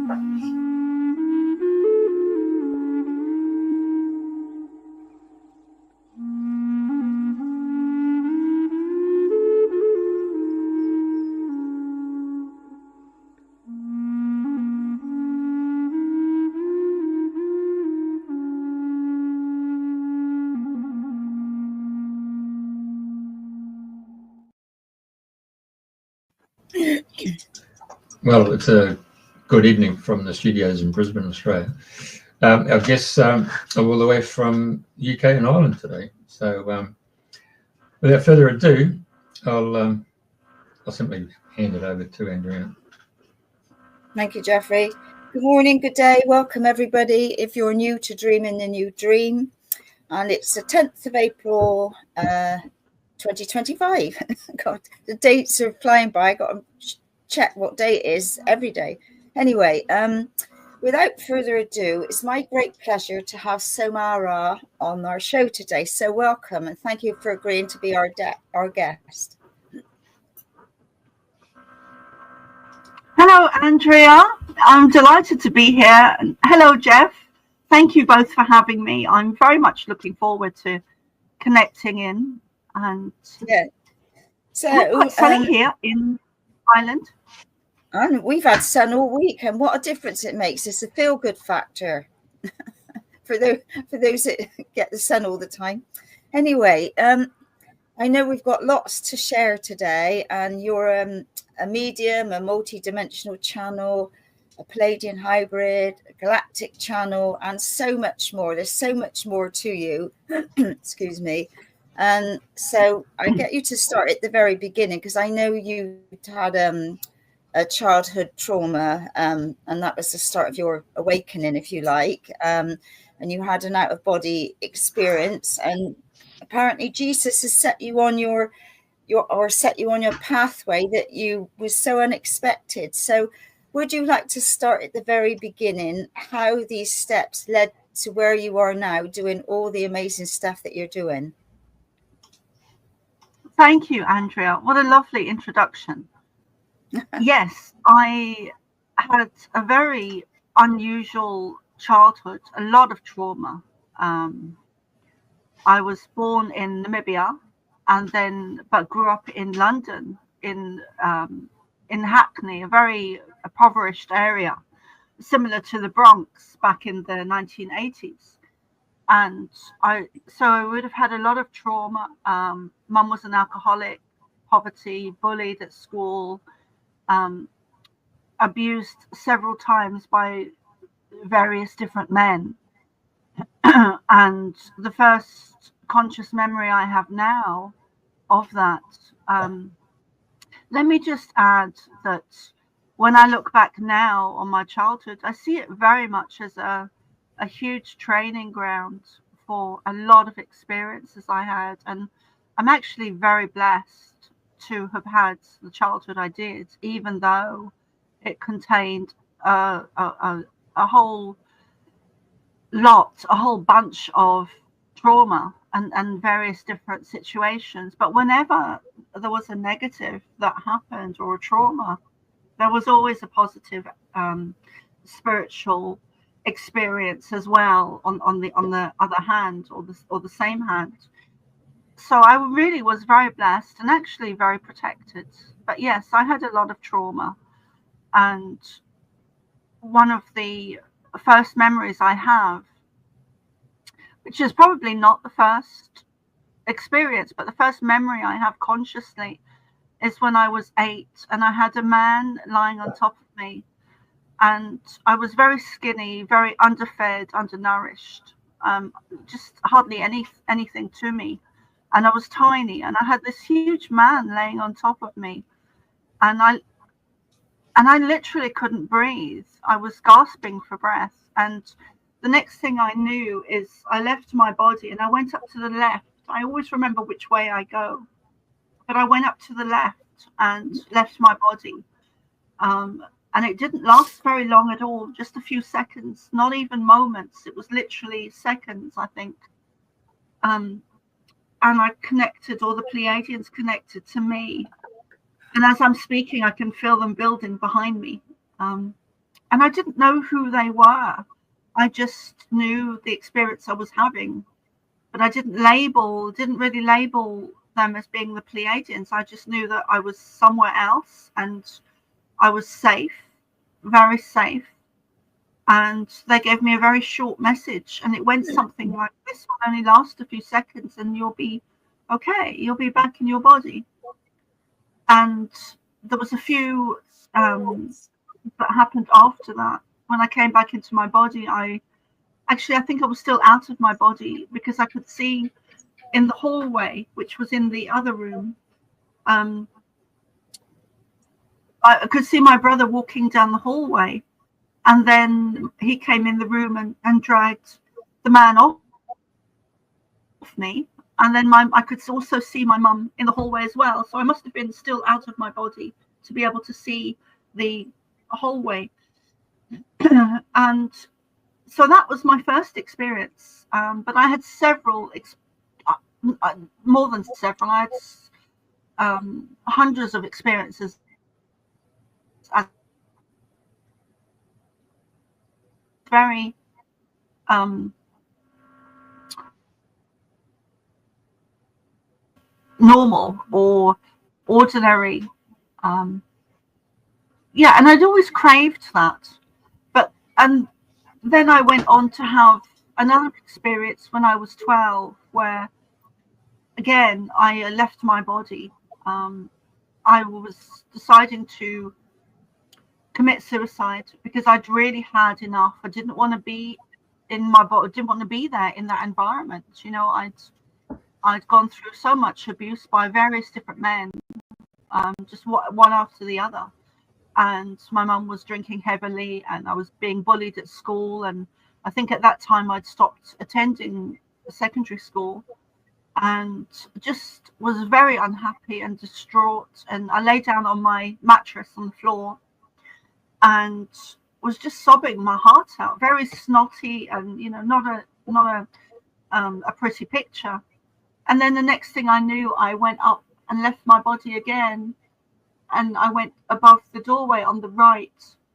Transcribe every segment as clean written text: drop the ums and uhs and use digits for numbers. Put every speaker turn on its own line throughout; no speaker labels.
Well, it's a good evening from the studios in Brisbane, Australia. Our guests are all the way from UK and Ireland today. So without further ado, I'll simply hand it over to Andrena.
Thank you, Jeffrey. Good morning, good day. Welcome, everybody. If you're new to Dreaming the New Dream, and it's the 10th of April, 2025. God, the dates are flying by. I've got to check what day it is every day. Anyway, without further ado, it's my great pleasure to have Soma Arah on our show today. So welcome, and thank you for agreeing to be our guest.
Hello, Andrea. I'm delighted to be here. Hello, Jeff. Thank you both for having me. I'm very much looking forward to connecting in. And
yeah, so
quite sunny here in Ireland.
And we've had sun all week, and what a difference it makes. It's a feel-good factor for those that get the sun all the time. Anyway, I know we've got lots to share today, and you're a medium, a multi-dimensional channel, a Palladian hybrid, a galactic channel, and so much more. There's so much more to you. Excuse me. And so I get you to start at the very beginning, because I know you had a childhood trauma, and that was the start of your awakening, if you like. And you had an out-of-body experience, and apparently Jesus has set you on your pathway that you was so unexpected. So would you like to start at the very beginning, how these steps led to where you are now, doing all the amazing stuff that you're doing?
Thank you, Andrea. What a lovely introduction. Yes, I had a very unusual childhood, a lot of trauma. I was born in Namibia, but grew up in London, in Hackney, a very impoverished area, similar to the Bronx back in the 1980s. And I would have had a lot of trauma. Mum was an alcoholic, poverty, bullied at school, abused several times by various different men. And the first conscious memory I have now of that, let me just add that when I look back now on my childhood, I see it very much as a huge training ground for a lot of experiences I had. And I'm actually very blessed to have had the childhood I did, even though it contained a whole bunch of trauma and various different situations. But whenever there was a negative that happened or a trauma, there was always a positive spiritual experience as well on the other hand, or the same hand. So I really was very blessed and actually very protected. But yes, I had a lot of trauma, and one of the first memories I have, which is probably not the first experience, but the first memory I have consciously, is when I was 8 and I had a man lying on top of me, and I was very skinny, very underfed, undernourished, just hardly anything to me, and I was tiny, and I had this huge man laying on top of me, and I literally couldn't breathe. I was gasping for breath, and the next thing I knew is I left my body and I went up to the left. I always remember which way I go, but I went up to the left and left my body. And it didn't last very long at all, just a few seconds, not even moments. It was literally seconds, I think. And I connected, or the Pleiadians connected to me. And as I'm speaking, I can feel them building behind me. And I didn't know who they were. I just knew the experience I was having, but I didn't really label them as being the Pleiadians. I just knew that I was somewhere else and I was safe, very safe. And they gave me a very short message, and it went something like, this will only last a few seconds and you'll be okay. You'll be back in your body. And there was a few that happened after that. When I came back into my body, I think I was still out of my body, because I could see in the hallway, which was in the other room, I could see my brother walking down the hallway, and then he came in the room and dragged the man off me. And then I could also see my mum in the hallway as well. So I must have been still out of my body to be able to see the hallway. And so that was my first experience. But I had several, more than several. I had hundreds of experiences. Very normal or ordinary. Yeah, and I'd always craved that. And then I went on to have another experience when I was 12, where again I left my body. I was deciding to commit suicide because I'd really had enough. I didn't want to be in my body. Didn't want to be there in that environment. You know, I'd gone through so much abuse by various different men, just one after the other. And my mum was drinking heavily, and I was being bullied at school. And I think at that time I'd stopped attending secondary school, and just was very unhappy and distraught. And I lay down on my mattress on the floor and was just sobbing my heart out, very snotty, and not a pretty picture. And then the next thing I knew, I went up and left my body again. And I went above the doorway on the right,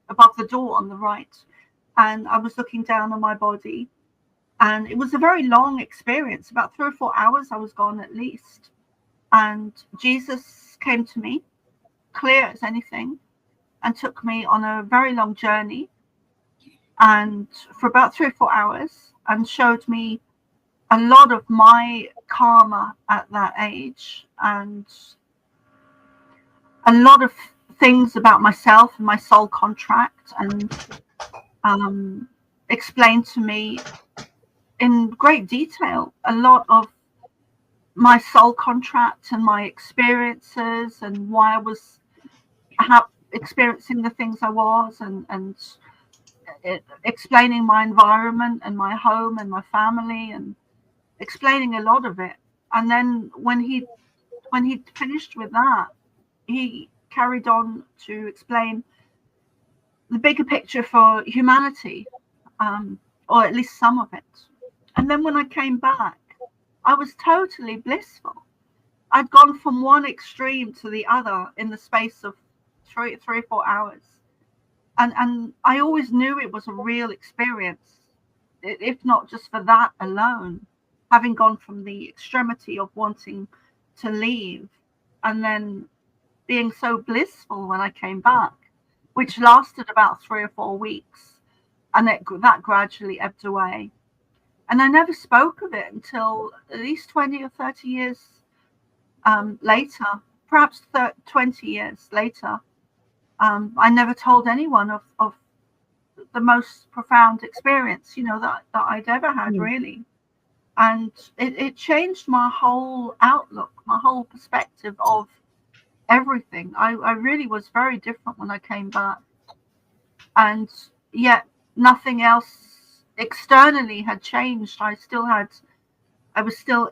above the door on the right. And I was looking down on my body. And it was a very long experience. About 3 or 4 hours I was gone at least. And Jesus came to me, clear as anything, and took me on a very long journey. And for about 3 or 4 hours, and showed me a lot of my karma at that age, and a lot of things about myself and my soul contract, and explained to me in great detail a lot of my soul contract and my experiences, and why I was experiencing the things I was, and explaining my environment and my home and my family, and explaining a lot of it. And then when he finished with that, he carried on to explain the bigger picture for humanity, or at least some of it. And then when I came back, I was totally blissful. I'd gone from one extreme to the other in the space of 3 or 4 hours. And I always knew it was a real experience, if not just for that alone, having gone from the extremity of wanting to leave, and then being so blissful when I came back, which lasted about 3 or 4 weeks, and that gradually ebbed away. And I never spoke of it until at least 20 or 30 years later, perhaps 20 years later. I never told anyone of the most profound experience, that I'd ever had, really. And it changed my whole outlook, my whole perspective of everything. I really was very different when I came back, and yet nothing else externally had changed. I was still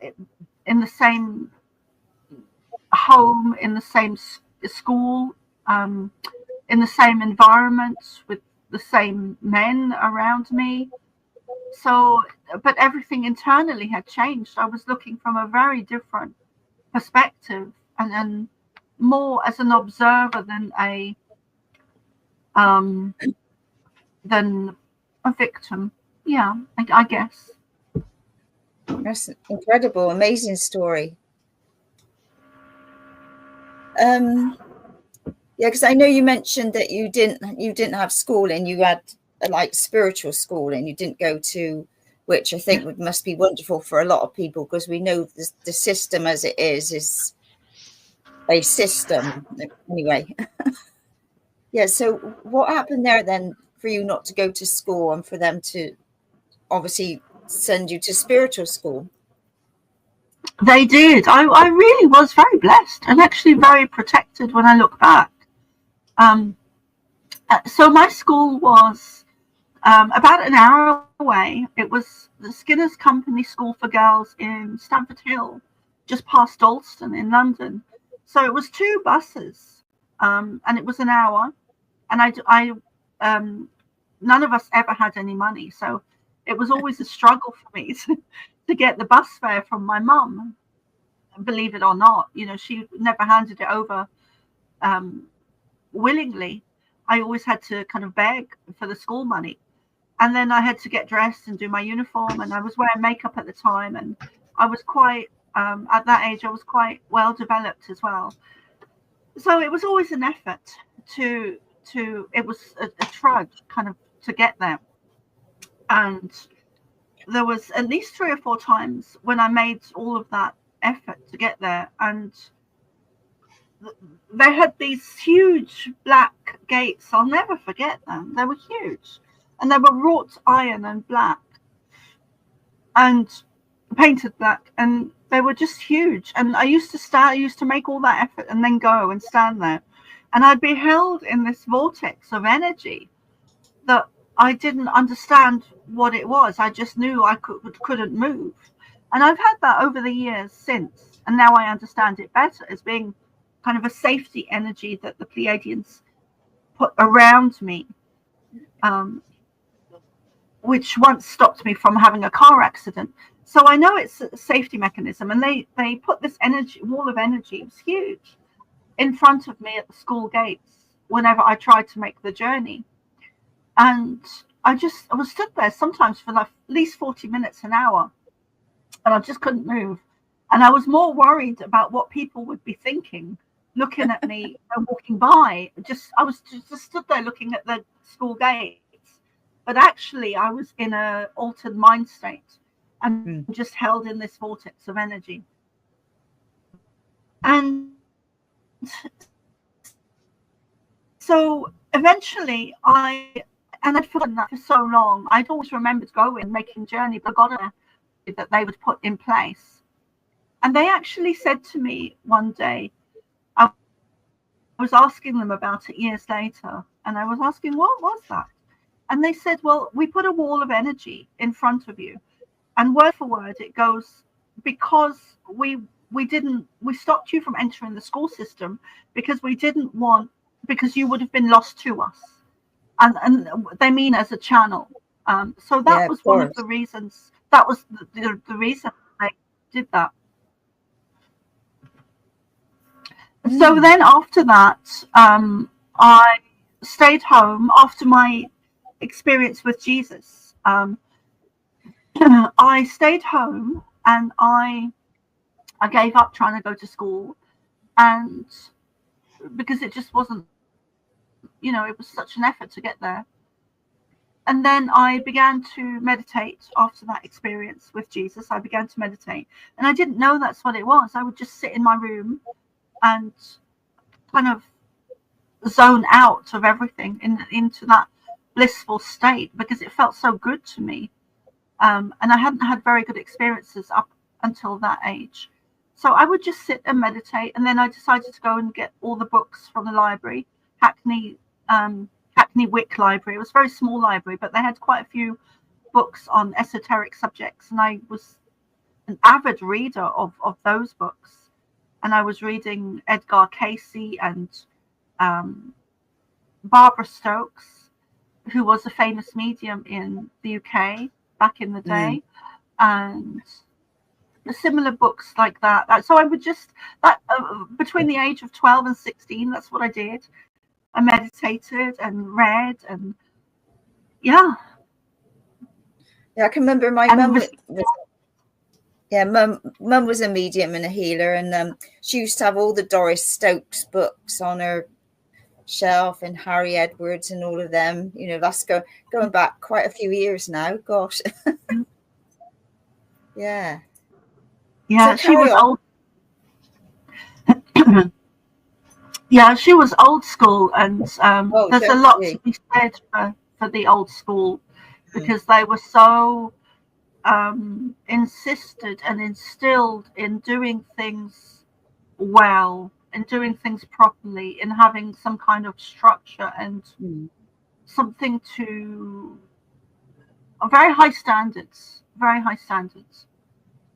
in the same home, in the same school, in the same environment, with the same men around me. So, but everything internally had changed. I was looking from a very different perspective, and more as an observer than a than a victim. Yeah, I guess.
That's incredible, amazing story. Yeah, because I know you mentioned that you didn't have schooling, you had like spiritual schooling. You didn't go to, which I think must be wonderful for a lot of people, because we know the system as it is a system anyway. Yeah. So what happened there then for you not to go to school and for them to obviously send you to spiritual school?
They did. I really was very blessed and actually very protected when I look back. So my school was about an hour away. It was the Skinner's Company School for Girls in Stamford Hill, just past Dalston in London. So it was 2 buses, and it was an hour. And none of us ever had any money, so it was always a struggle for me to get the bus fare from my mum. Believe it or not, she never handed it over willingly. I always had to kind of beg for the school money. And then I had to get dressed and do my uniform, and I was wearing makeup at the time, and I was quite at that age I was quite well developed as well. So it was always an effort to it was a trudge kind of to get there. And there was at least 3 or 4 times when I made all of that effort to get there, and they had these huge black gates. I'll never forget them. They were huge, and they were wrought iron and black and painted black, and they were just huge. And I used to make all that effort and then go and stand there, and I'd be held in this vortex of energy that I didn't understand what it was. I just knew I couldn't move. And I've had that over the years since, and now I understand it better as being kind of a safety energy that the Pleiadians put around me, which once stopped me from having a car accident. So I know it's a safety mechanism, and they put this wall of energy, it was huge, in front of me at the school gates whenever I tried to make the journey. And I was stood there sometimes for like at least 40 minutes, an hour, and I just couldn't move. And I was more worried about what people would be thinking, looking at me and walking by. I was just stood there looking at the school gates. But actually, I was in an altered mind state and just held in this vortex of energy. And so eventually I'd forgotten that for so long. I'd always remembered going, making journey, but I got that they would put in place. And they actually said to me one day, I was asking them about it years later, and I was asking, what was that? And they said, well, we put a wall of energy in front of you. And word for word, it goes, because we stopped you from entering the school system because because you would have been lost to us. And they mean as a channel. So that was one of the reasons. That was the reason they did that. So then after that, I stayed home after my experience with Jesus. I stayed home, and I gave up trying to go to school, and because it just wasn't, it was such an effort to get there. And then I began to meditate after that experience with Jesus. I began to meditate, and I didn't know that's what it was. I would just sit in my room and kind of zone out of everything into that blissful state, because it felt so good to me. And I hadn't had very good experiences up until that age. So I would just sit and meditate. And then I decided to go and get all the books from the library, Hackney Wick Library. It was a very small library, but they had quite a few books on esoteric subjects. And I was an avid reader of those books. And I was reading Edgar Casey and Barbara Stokes, who was a famous medium in the UK back in the day, and similar books like that. So I would just between the age of 12 and 16, that's what I did. I meditated and read, and Yeah.
Yeah, I can remember my mum was mum was a medium and a healer, and she used to have all the Doris Stokes books on her shelf, and Harry Edwards and all of them. You know, that's going back quite a few years now. Gosh. Yeah.
Yeah,
so
she was old. Yeah, she was old school, and there's a lot to be said for the old school, because they were so insisted and instilled in doing things well, in doing things properly, in having some kind of structure and something to very high standards,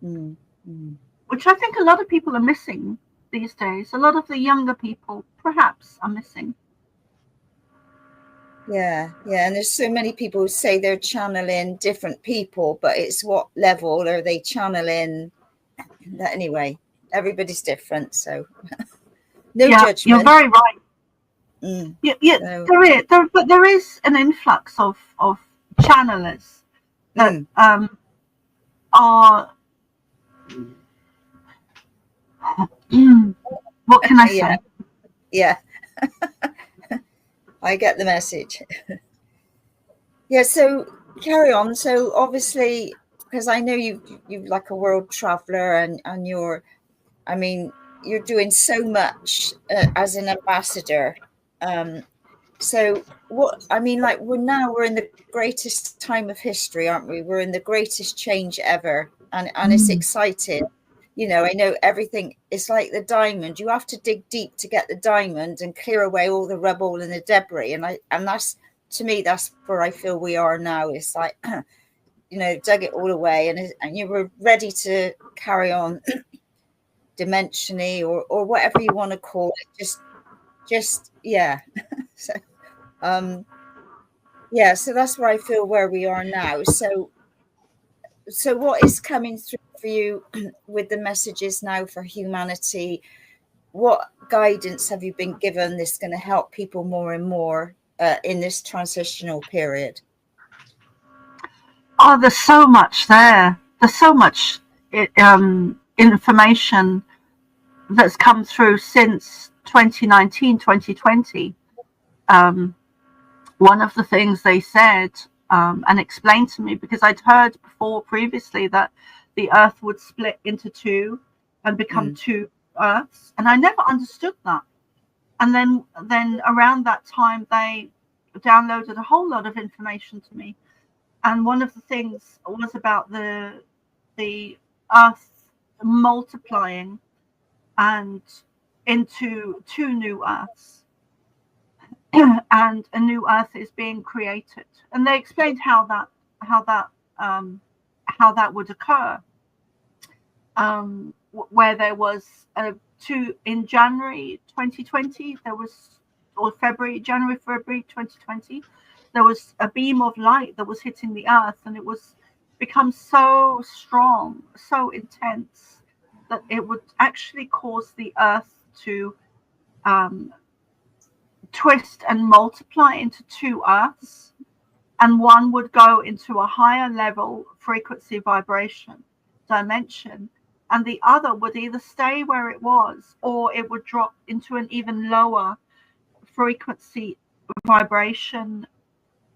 which I think a lot of people are missing these days. A lot of the younger people perhaps are missing.
Yeah, and there's so many people who say they're channeling different people, but it's what level are they channeling? Anyway, everybody's different, so no judgment.
You're very right. But there is an influx of channelers that are. What can I say?
Yeah. I get the message. Yeah, so carry on. So obviously, because I know you're like a world traveler, and you're doing so much as an ambassador. So what we're in the greatest time of history, aren't we? We're in the greatest change ever, and it's exciting. You know, I know everything. It's like the diamond. You have to dig deep to get the diamond and clear away all the rubble and the debris. And that's, to me, that's where I feel we are now. It's like, you know, dug it all away, and you were ready to carry on dimensionally or whatever you want to call it. Just yeah. So so that's where I feel where we are now. So what is coming through for you with the messages now for humanity? What guidance have you been given that's going to help people more and more in this transitional period?
Oh, there's so much there. There's so much information that's come through since 2019, 2020. One of the things they said and explained to me, because I'd heard before previously that the Earth would split into two and become two Earths, and I never understood that. And then around that time, they downloaded a whole lot of information to me, and one of the things was about the Earth multiplying and into two new Earths. And a new Earth is being created, and they explained how that would occur. Where there was in January 2020, there was, or January, February 2020, there was a beam of light that was hitting the Earth, and it was become so strong, so intense, that it would actually cause the Earth to twist and multiply into two Earths, and one would go into a higher level frequency vibration dimension, and the other would either stay where it was, or it would drop into an even lower frequency vibration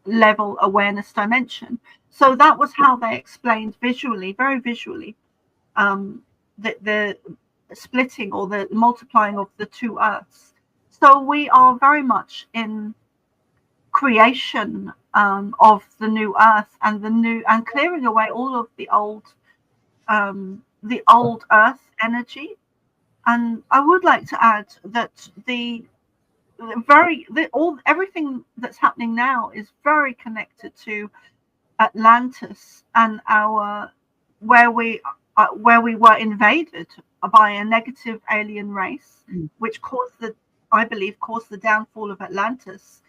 level awareness dimension. So that was how they explained visually, very visually, the splitting or the multiplying of the two Earths. So we are very much in creation of the new Earth, and clearing away all of the old Earth energy. And I would like to add that everything that's happening now is very connected to Atlantis and where we were invaded by a negative alien race, which I believe caused the downfall of Atlantis.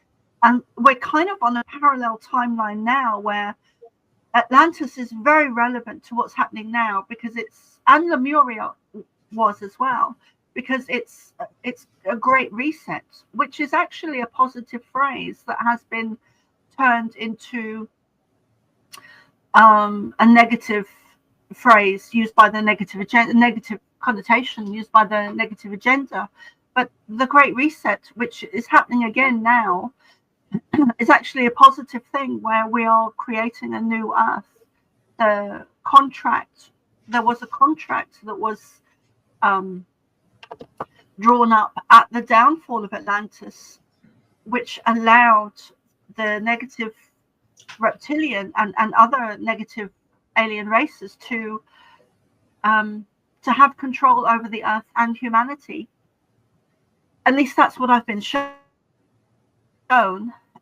And we're kind of on a parallel timeline now, where Atlantis is very relevant to what's happening now, because and Lemuria was as well, because it's a great reset, which is actually a positive phrase that has been turned into a negative phrase used by the negative agenda, negative connotation used by the negative agenda. But the Great Reset, which is happening again now, is actually a positive thing, where we are creating a new Earth. There was a contract that was drawn up at the downfall of Atlantis, which allowed the negative reptilian and other negative alien races to have control over the Earth and humanity. At least that's what I've been shown.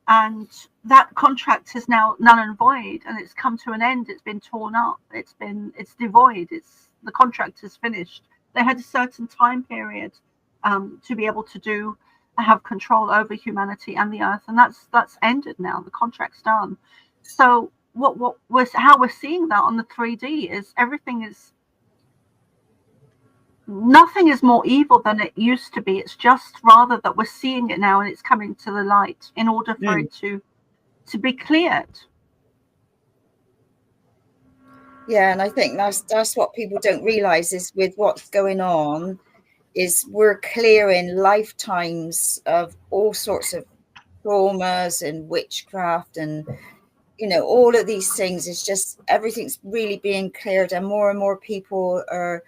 And that contract is now null and void, and it's come to an end. It's been torn up. It's devoid. The contract is finished. They had a certain time period to be able to have control over humanity and the Earth, and that's ended now. The contract's done. So how we're seeing that on the 3D is nothing is more evil than it used to be. It's just rather that we're seeing it now, and it's coming to the light in order for it to be cleared.
Yeah, and I think that's what people don't realize is with what's going on is we're clearing lifetimes of all sorts of traumas and witchcraft and all of these things. Is just everything's really being cleared, and more people are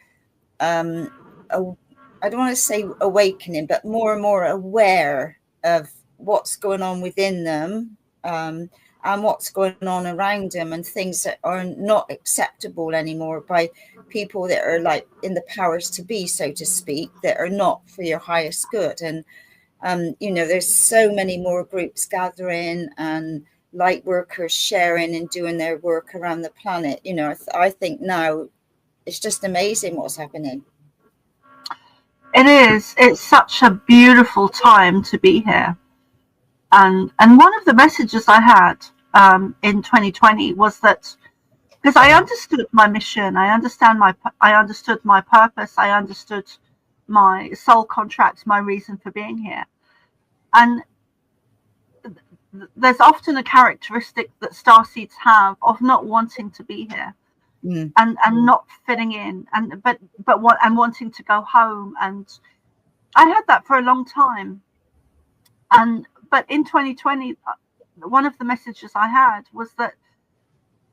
I don't want to say awakening, but more and more aware of what's going on within them, and what's going on around them, and things that are not acceptable anymore by people that are like in the powers to be, so to speak, that are not for your highest good. And there's so many more groups gathering and light workers sharing and doing their work around the planet. I think now it's just amazing what's happening.
It is. It's such a beautiful time to be here. And one of the messages I had in 2020 was that, because I understood my mission, I understood my purpose, I understood my soul contract, my reason for being here. And there's often a characteristic that starseeds have of not wanting to be here. And not fitting in, and wanting to go home. And I had that for a long time. But in 2020, one of the messages I had was that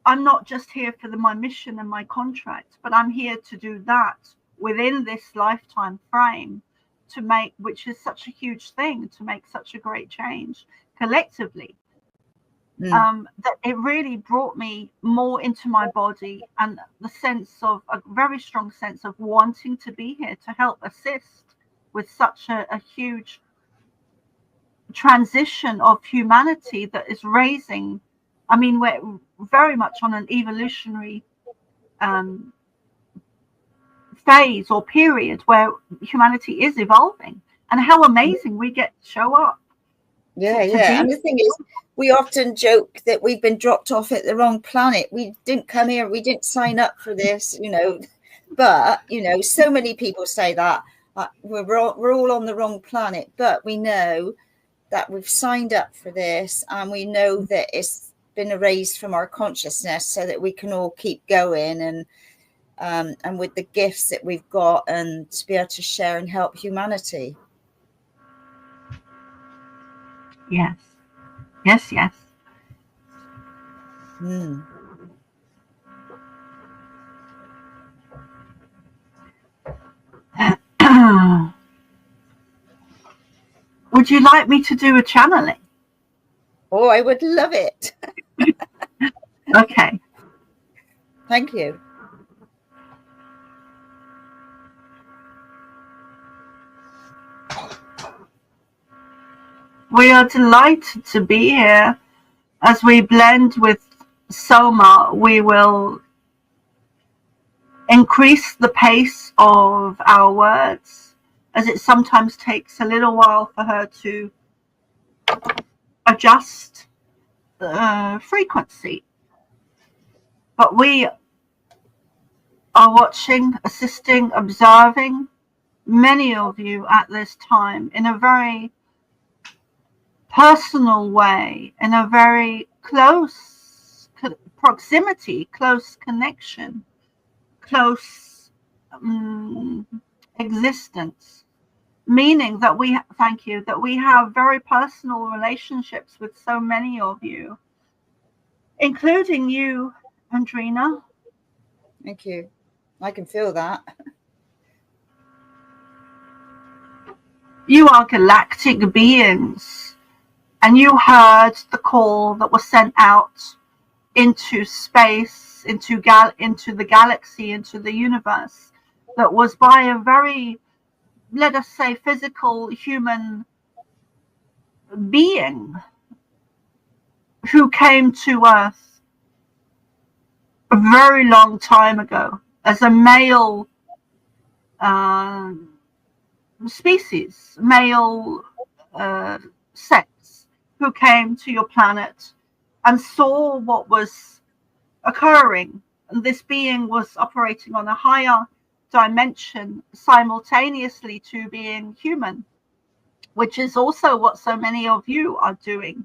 I'm not just here for my mission and my contract, but I'm here to do that within this lifetime frame which is such a huge thing, to make such a great change collectively. That it really brought me more into my body, and a very strong sense of wanting to be here to help assist with such a huge transition of humanity that is raising. I mean, we're very much on an evolutionary phase or period where humanity is evolving, and how amazing we get to show up.
Yeah. And the thing is, we often joke that we've been dropped off at the wrong planet. We didn't come here. We didn't sign up for this, But, so many people say that we're all on the wrong planet. But we know that we've signed up for this, and we know that it's been erased from our consciousness so that we can all keep going and with the gifts that we've got, and to be able to share and help humanity.
Yes. Would you like me to do a channeling?
Oh, I would love it.
Okay.
Thank you.
We are delighted to be here. As we blend with Soma, we will increase the pace of our words, as it sometimes takes a little while for her to adjust the frequency. But we are watching, assisting, observing many of you at this time in a very personal way, in a very close proximity, close connection, close existence, meaning that that we have very personal relationships with so many of you, including you, Andrena.
Thank you. I can feel that.
You are galactic beings, and you heard the call that was sent out into space, into the galaxy, into the universe, that was by a very, let us say, physical human being who came to Earth a very long time ago as a male species, male sex, who came to your planet and saw what was occurring. And this being was operating on a higher dimension simultaneously to being human, which is also what so many of you are doing.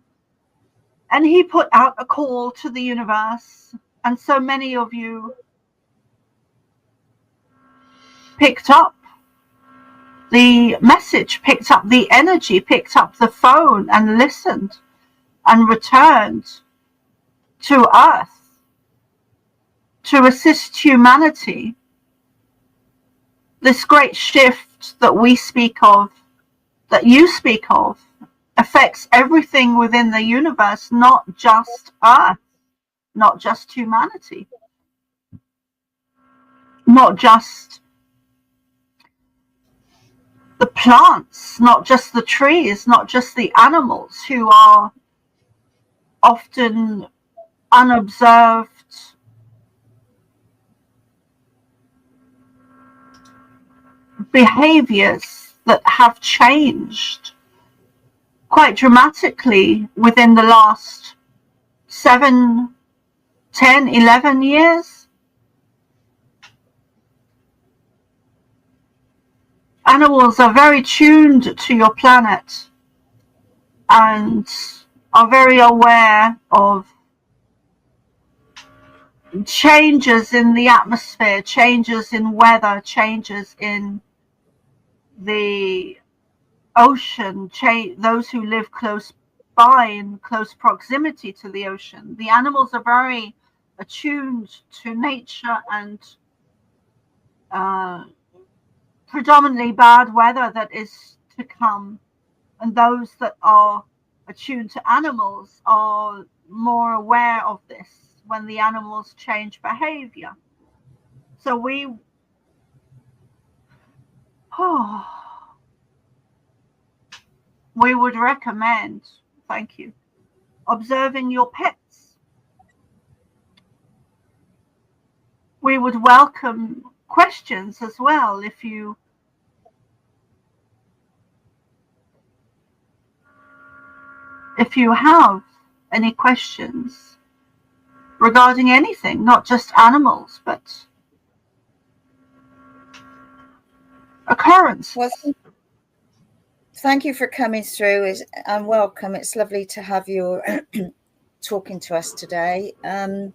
And he put out a call to the universe, and so many of you picked up the message, picked up the energy, picked up the phone and listened and returned to Earth to assist humanity. This great shift that we speak of, that you speak of, affects everything within the universe, not just Earth, not just humanity, not just the plants, not just the trees, not just the animals who are often unobserved behaviors that have changed quite dramatically within the last 7, 10, 11 years. Animals are very tuned to your planet and are very aware of changes in the atmosphere, changes in weather, changes in the ocean, those who live close by, in close proximity to the ocean. The animals are very attuned to nature and predominantly bad weather that is to come. And those that are attuned to animals are more aware of this when the animals change behavior. So we would recommend, thank you, observing your pets. We would welcome questions as well if you have any questions regarding anything, not just animals, but occurrences.
Well, thank you for coming through and welcome. It's lovely to have you talking to us today. And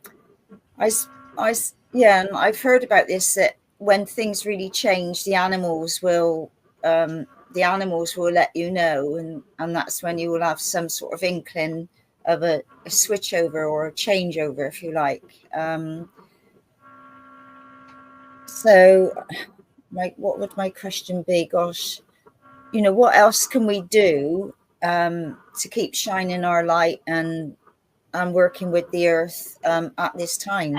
I've heard about this, that when things really change, the animals will let you know, and that's when you will have some sort of inkling of a switchover or a changeover, if you like. What would my question be? Gosh, what else can we do to keep shining our light and working with the earth at this time?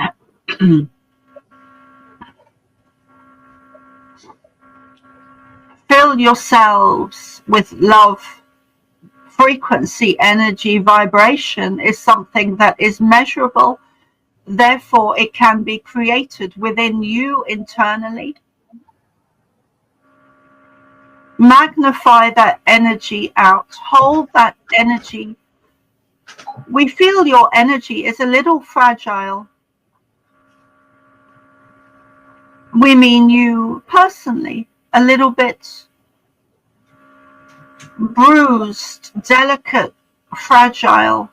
Fill yourselves with love. Frequency, energy, vibration is something that is measurable. Therefore, it can be created within you internally. Magnify that energy out. Hold that energy. We feel your energy is a little fragile. We mean you personally, a little bit bruised, delicate, fragile.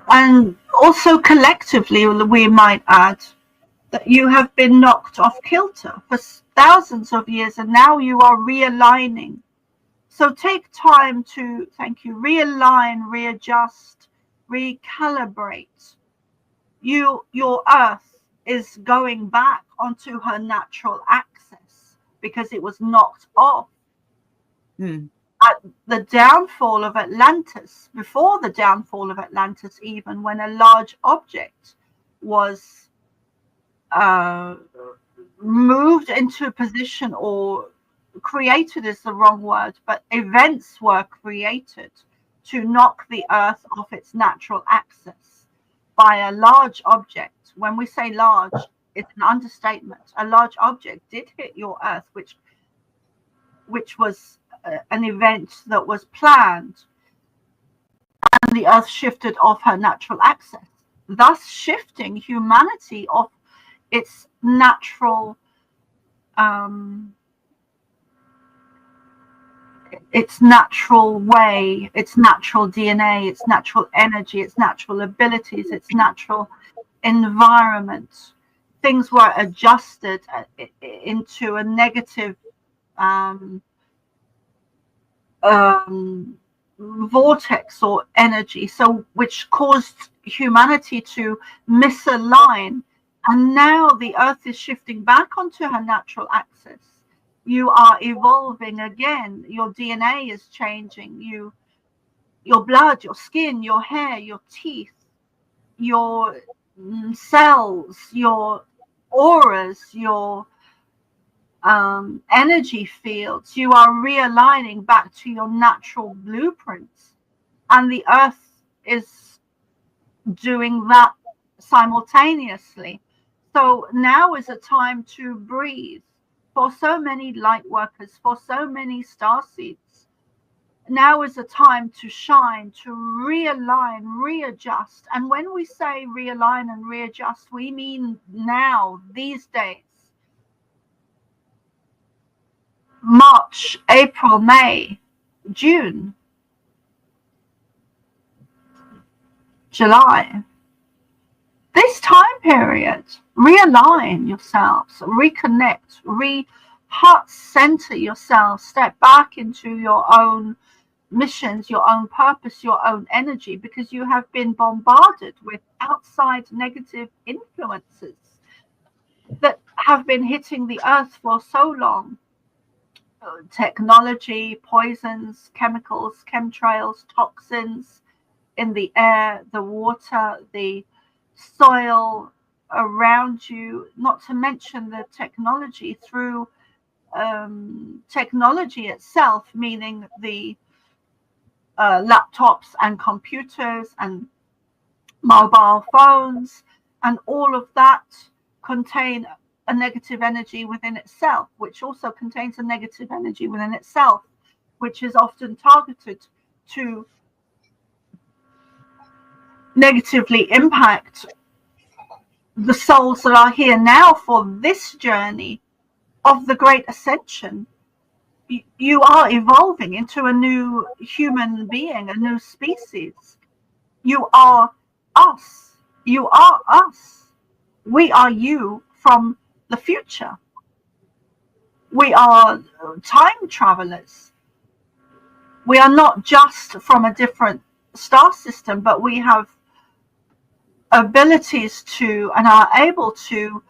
And also collectively, we might add, that you have been knocked off kilter for thousands of years, and now you are realigning. So take time to, thank you, realign, readjust, recalibrate. Your Earth is going back onto her natural axis because it was knocked off. At the downfall of Atlantis, before the downfall of Atlantis, even when a large object was moved into a position, or created is the wrong word, but events were created to knock the Earth off its natural axis by a large object. When we say large, it's an understatement. A large object did hit your Earth, which was an event that was planned, and the Earth shifted off her natural axis, thus shifting humanity off its natural way, its natural DNA, its natural energy, its natural abilities, its natural environment. Things were adjusted into a negative vortex or energy, so which caused humanity to misalign. And now the Earth is shifting back onto her natural axis. You are evolving again. Your DNA is changing. Your blood, your skin, your hair, your teeth, your cells, your auras, your energy fields. You are realigning back to your natural blueprints. And the Earth is doing that simultaneously. So now is a time to breathe. For so many light workers, for so many starseeds, now is a time to shine, to realign, readjust. And when we say realign and readjust, we mean now, these days. March, April, May, June, July. This time period, realign yourselves, reconnect, heart center yourself, step back into your own missions, your own purpose, your own energy, because you have been bombarded with outside negative influences that have been hitting the Earth for so long. Technology, poisons, chemicals, chemtrails, toxins in the air, the water, the soil around you, not to mention the technology through technology itself, meaning the laptops and computers and mobile phones, and all of that contain a negative energy within itself, which also contains a negative energy within itself, which is often targeted to negatively impact the souls that are here now for this journey of the great ascension. You are evolving into a new human being, a new species. You are us. You are us. We are you from the future. We are time travelers. We are not just from a different star system, but we have abilities to and are able to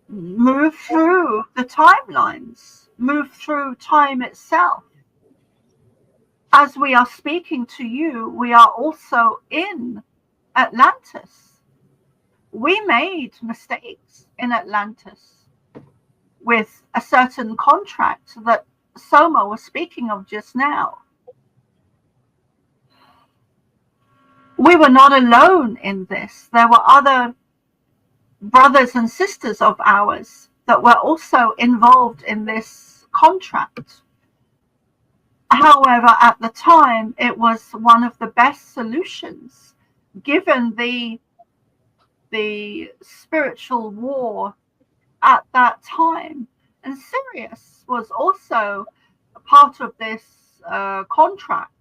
move through the timelines, move through time itself. As we are speaking to you, we are also in Atlantis. We made mistakes in Atlantis with a certain contract that Soma was speaking of just now. We were not alone in this. There were other brothers and sisters of ours that were also involved in this contract. However, at the time, it was one of the best solutions, given the spiritual war at that time. And Sirius was also a part of this contract.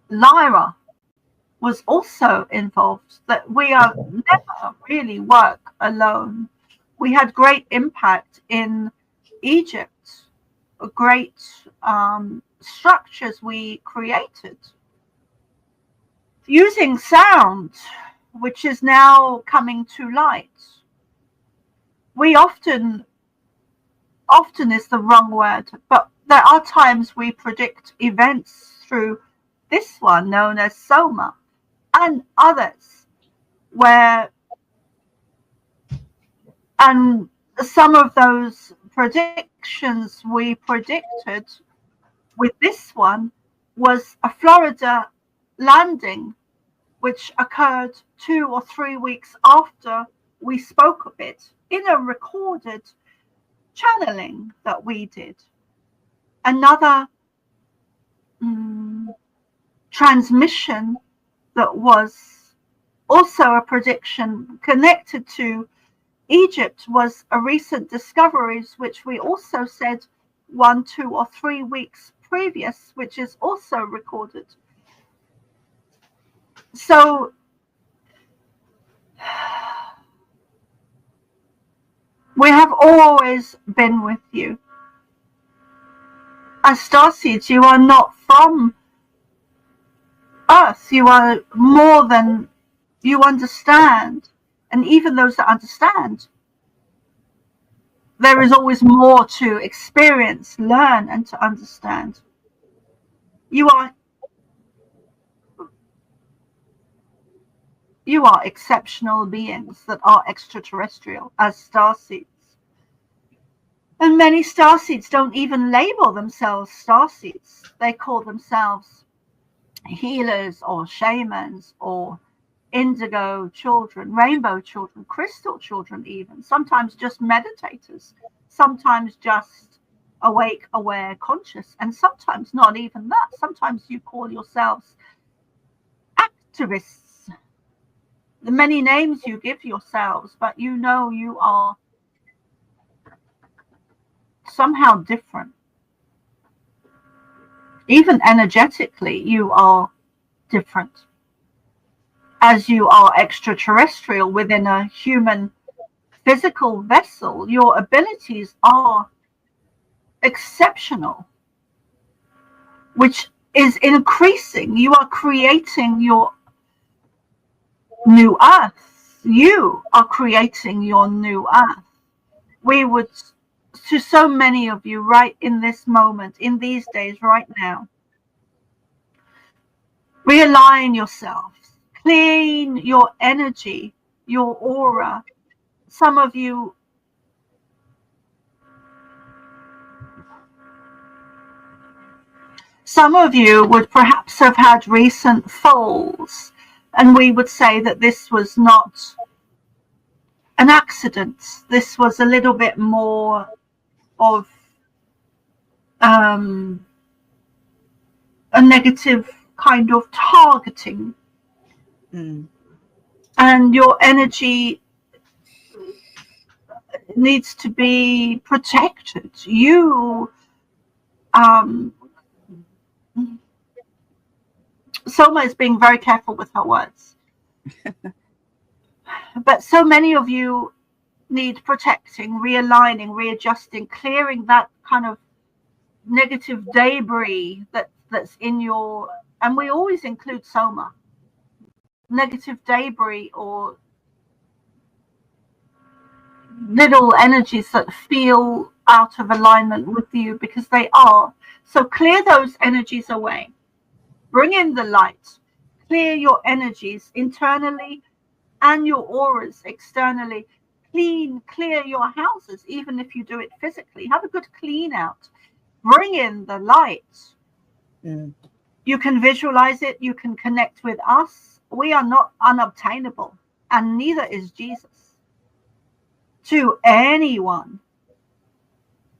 Lyra was also involved. That we are never really work alone. We had great impact in Egypt, great structures we created using sound, which is now coming to light. We often is the wrong word, but there are times we predict events through this one known as Soma and others, where, and some of those predictions we predicted with this one was a Florida landing, which occurred 2 or 3 weeks after we spoke of it in a recorded channeling that we did. Another transmission that was also a prediction connected to Egypt was a recent discoveries, which we also said 1, 2, or 3 weeks previous, which is also recorded. So we have always been with you. As starseeds, you are not from Earth. You are more than you understand. And even those that understand, there is always more to experience, learn, and to understand. You are exceptional beings that are extraterrestrial as starseeds. And many starseeds don't even label themselves starseeds. They call themselves healers or shamans or indigo children, rainbow children, crystal children even. Sometimes just meditators. Sometimes just awake, aware, conscious. And sometimes not even that. Sometimes you call yourselves activists. The many names you give yourselves, but you know you are somehow different. Even energetically, you are different. As you are extraterrestrial within a human physical vessel, your abilities are exceptional, which is increasing. You are creating your new earth. You are creating your new earth. We would, to so many of you right in this moment, in these days, right now, realign yourselves, clean your energy, your aura. Some of you would perhaps have had recent falls, and we would say that this was not an accident. This was a little bit more of a negative kind of targeting. And your energy needs to be protected. You Soma is being very careful with her words. But so many of you need protecting, realigning, readjusting, clearing that kind of negative debris that's in your, and we always include Soma, negative debris or little energies that feel out of alignment with you, because they are. So clear those energies away. Bring in the light. Clear your energies internally and your auras externally. Clear your houses, even if you do it physically. Have a good clean out. Bring in the light. You can visualize it. You can connect with us. We are not unobtainable, and neither is Jesus to anyone.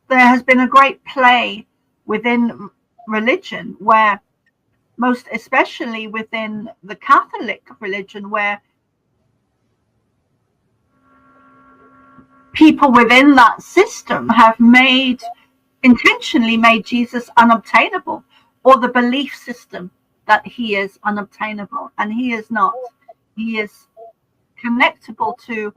There has been a great play within religion, where most especially within the Catholic religion, where people within that system have made intentionally made Jesus unobtainable, or the belief system that he is unobtainable, and he is not. He is connectable to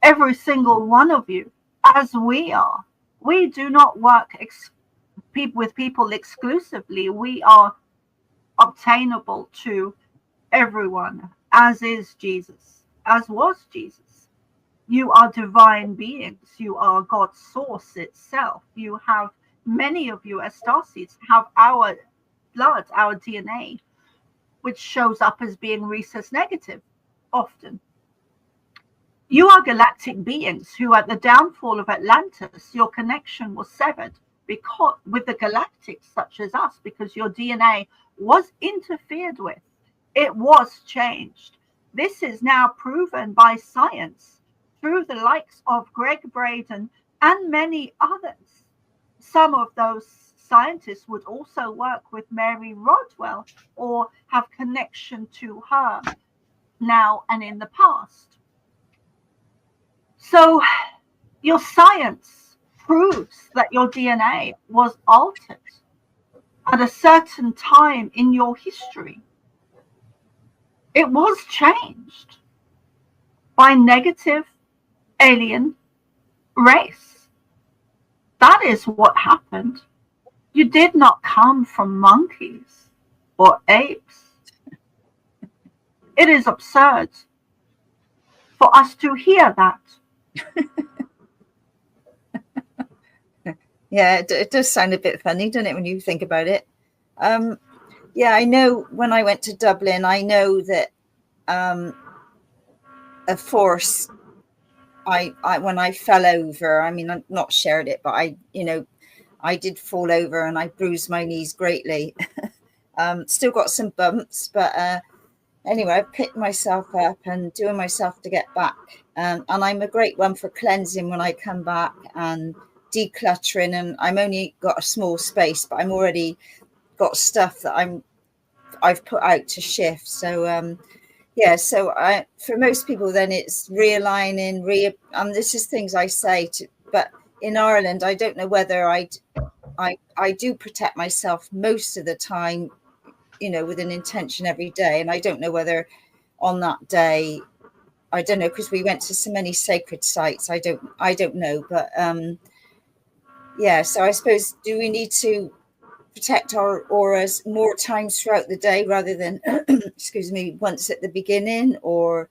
every single one of you, as we are. We do not work with people exclusively. We are obtainable to everyone, as is Jesus, as was Jesus. You are divine beings. You are God's source itself. You have, many of you as starseeds have our blood, our DNA, which shows up as being rhesus negative often. You are galactic beings who, at the downfall of Atlantis, your connection was severed because with the galactics such as us, because your DNA was interfered with. It was changed. This is now proven by science through the likes of Greg Braden and many others. Some of those scientists would also work with Mary Rodwell or have connection to her now and in the past. So your science proves that your DNA was altered at a certain time in your history. It was changed by negative alien race. That is what happened. You did not come from monkeys or apes. It is absurd for us to hear that.
Yeah, it does sound a bit funny, doesn't it, when you think about it? Yeah, I know when I went to Dublin, I know that a force, I when I fell over, I mean, I've not shared it, but I did fall over and I bruised my knees greatly. Still got some bumps, but anyway, I picked myself up and doing myself to get back. And I'm a great one for cleansing when I come back and decluttering. And I'm only got a small space, but I'm already got stuff that I've put out to shift. So yeah, so for most people, then it's realigning, and this is things I say to, but in Ireland, I don't know whether I do protect myself most of the time, with an intention every day. And I don't know whether on that day, I don't know, because we went to so many sacred sites. I don't know, but yeah. So I suppose, do we need to protect our auras more times throughout the day rather than, excuse me, once at the beginning? Or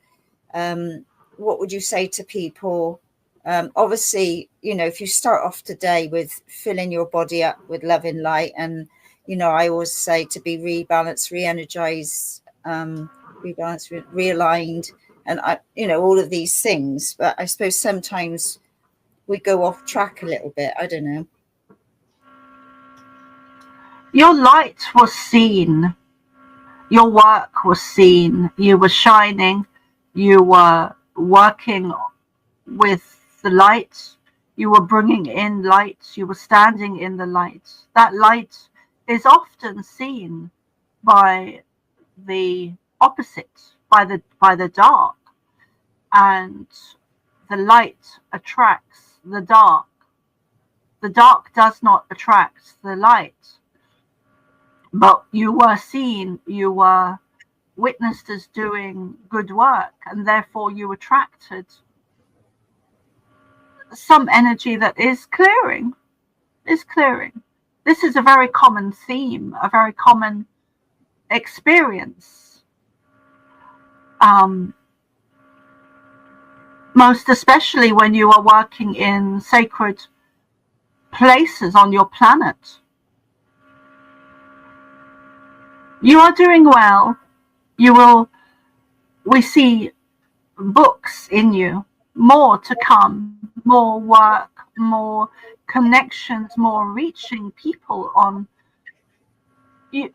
what would you say to people? Obviously, if you start off the day with filling your body up with love and light, and I always say to be rebalanced, re-energized, rebalanced, realigned, and all of these things. But I suppose sometimes we go off track a little bit. I don't know.
Your light was seen. Your work was seen. You were shining. You were working with the light. You were bringing in light. You were standing in the light. That light is often seen by the opposite, by the dark. And the light attracts the dark. The dark does not attract the light. But you were seen, you were witnessed as doing good work, and therefore you attracted some energy that is clearing. This is a very common theme, a very common experience. Most especially when you are working in sacred places on your planet. You are doing well. We see books in you, more to come, more work, more connections, more reaching people on you.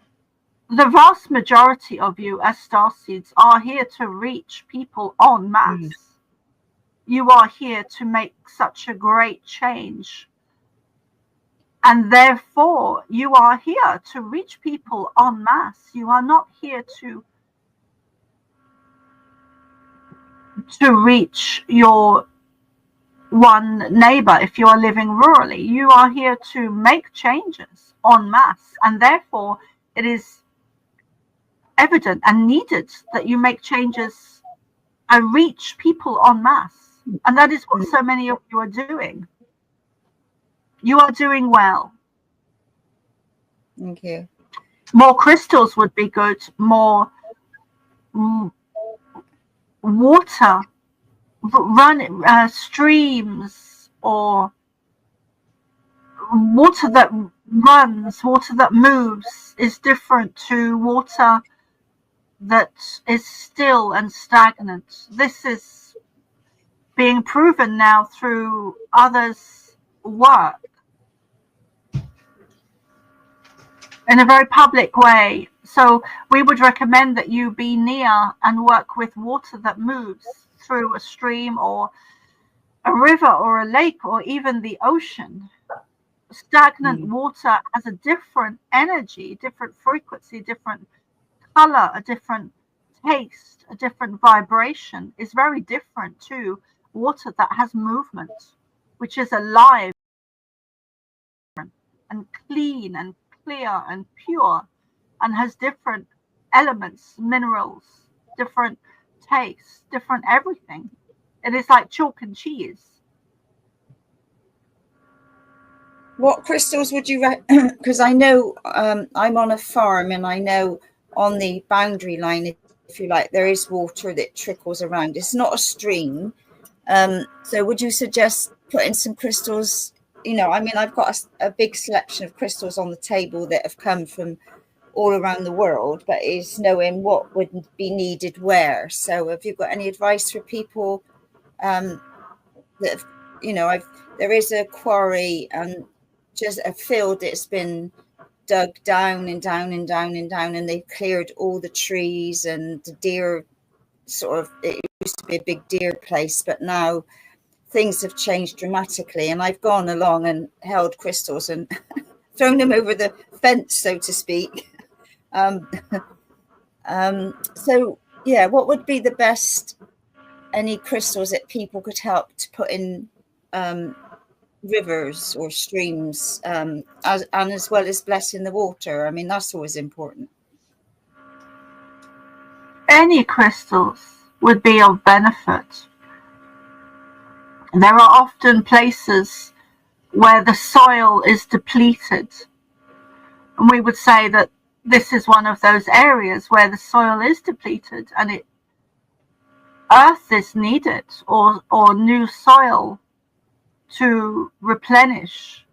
The vast majority of you as starseeds are here to reach people en masse. You are here to make such a great change. And therefore, you are here to reach people en masse. You are not here to reach your one neighbor. If you are living rurally, you are here to make changes en masse, and therefore it is evident and needed that you make changes and reach people en masse. And that is what so many of you are doing. You are doing well.
Thank you.
More crystals would be good. More water, streams, or water that runs, water that moves is different to water that is still and stagnant. This is being proven now through others' work in a very public way. So we would recommend that you be near and work with water that moves through a stream or a river or a lake or even the ocean. Stagnant water has a different energy, different frequency, different color, a different taste, a different vibration. Is very different to water that has movement, which is alive and clean and clear and pure, and has different elements, minerals, different tastes, different everything. It is like chalk and cheese.
What crystals would you because I know I'm on a farm, and I know on the boundary line, if you like, there is water that trickles around. It's not a stream. So would you suggest putting some crystals? You know, I mean, I've got a big selection of crystals on the table that have come from all around the world, but it's knowing what would be needed where. So have you got any advice for people that have, you know, there is a quarry and just a field that's been dug down and down and down and down, and they've cleared all the trees, and the deer it used to be a big deer place, but now things have changed dramatically, and I've gone along and held crystals and thrown them over the fence, so to speak. So yeah, what would be the best, any crystals that people could help to put in rivers or streams, as well as blessing the water? I mean, that's always important.
Any crystals would be of benefit. There are often places where the soil is depleted, and we would say that this is one of those areas where the soil is depleted, and earth is needed, or new soil to replenish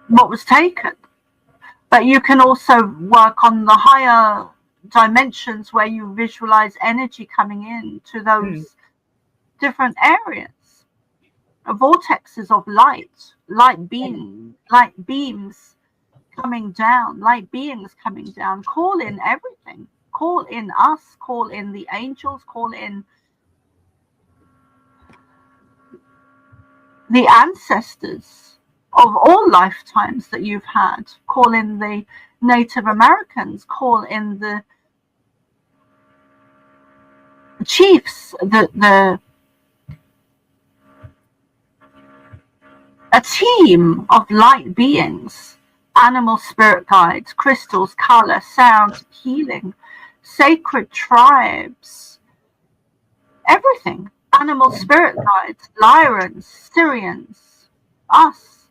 what was taken. But you can also work on the higher dimensions where you visualize energy coming in to those different areas. Vortexes of light beams coming down, light beings coming down. Call in everything. Call in us, call in the angels, call in the ancestors of all lifetimes that you've had. Call in the Native Americans, call in the chiefs, a team of light beings, animal spirit guides, crystals, color, sound, healing, sacred tribes, everything. Animal spirit guides, Lyrans, Syrians, us.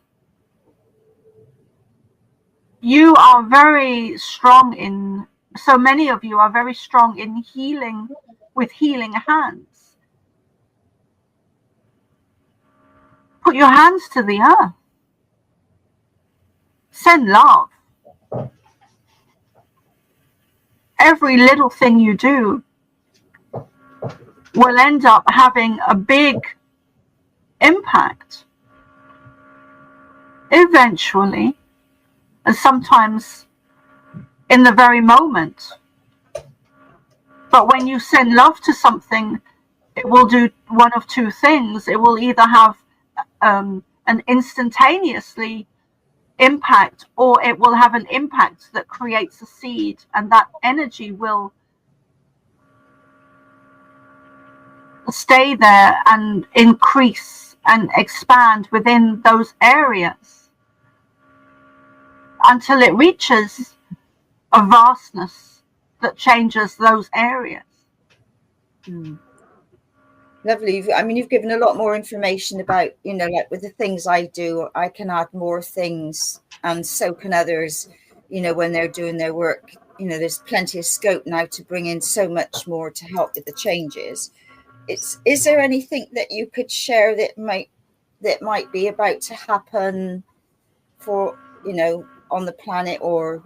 You are very strong in, so many of you are very strong in healing with healing hands. Put your hands to the earth. Send love. Every little thing you do will end up having a big impact. Eventually, and sometimes in the very moment. But when you send love to something, it will do one of two things. It will either have an instantaneously impact, or it will have an impact that creates a seed, and that energy will stay there and increase and expand within those areas until it reaches a vastness that changes those areas.
Lovely. I mean, you've given a lot more information about, you know, like with the things I do, I can add more things, and so can others, you know, when they're doing their work. You know, there's plenty of scope now to bring in so much more to help with the changes. Is there anything that you could share that might be about to happen for, you know, on the planet, or